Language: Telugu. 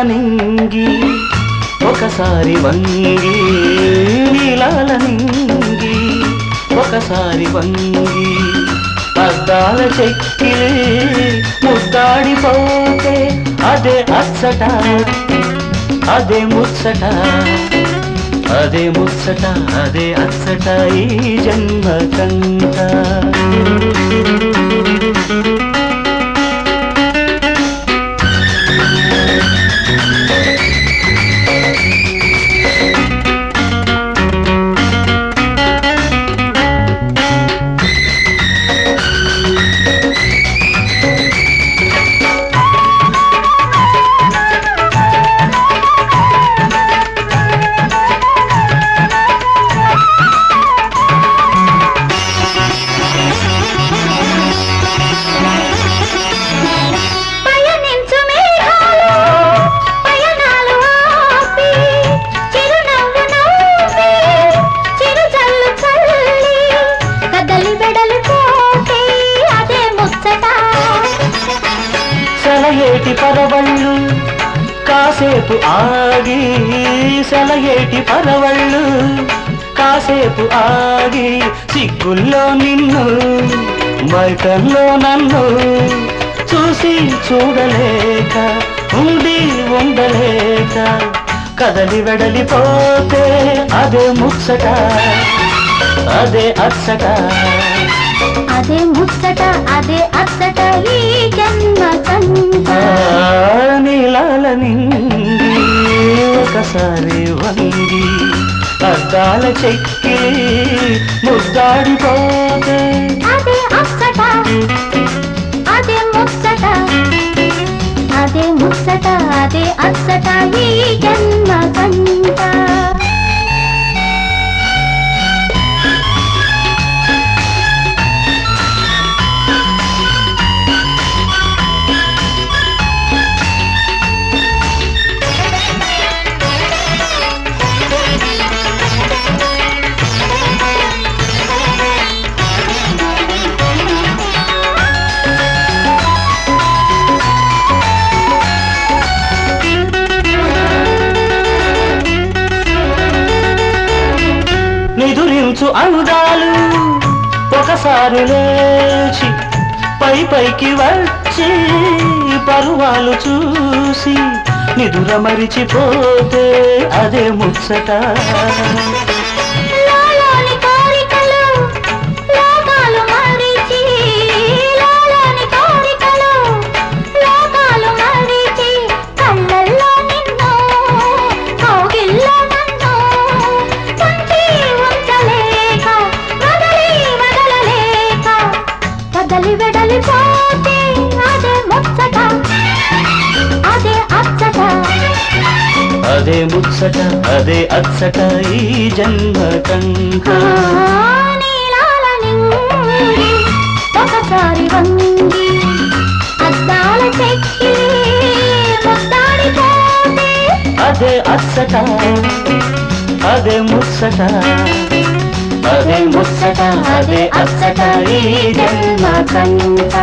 నింగి ఒకసారి వంగి నీలాల నింగి ఒకసారి వంగి అద్దాల చెక్కిలి ముద్దాడిపోతే అదే అచ్చట అదే ముచ్చట అదే ముచ్చట అదే అచ్చట ఈ జన్మ కంట సెలయేటి పరవళ్ళు కాసేపు ఆగి సెలయేటి పరవళ్ళు కాసేపు ఆగి సిగ్గుల్లో నిన్ను మైకల్లో నన్ను చూసి చూడలేక ఉండి ఉండలేక కదలి వెడలిపోతే అదే ముచ్చట అదే అచ్చట అదే ముచ్చట అదే అచ్చట ఈ జన్మ కంట నీలాల నింగి ఒకసారి వంగి అద్దాల చెక్కి ముద్దాడిపోతే అదే అచ్చట అదే ముచ్చట అదే ముచ్చట అదే అచ్చట ఈ జన్మ కంట నిదురించు అందాలు ఒకసారి లేచి పై పైకి వచ్చి పరువాలు చూసి నిదుర మరిచిపోతే అదే ముచ్చట కదలి వెడలిపోతే అదే ముచ్చట అదే అచ్చట అదే ముచ్చట అదే అచ్చట ఈ జన్మ కంట నీలాల నింగి ఒకసారి వంగి అద్దాల చెక్కి ముద్దాడిపోతే అదే అచ్చట అదే ముచ్చట అదే ముచ్చట అదే అచ్చట ఈ జన్మ కంట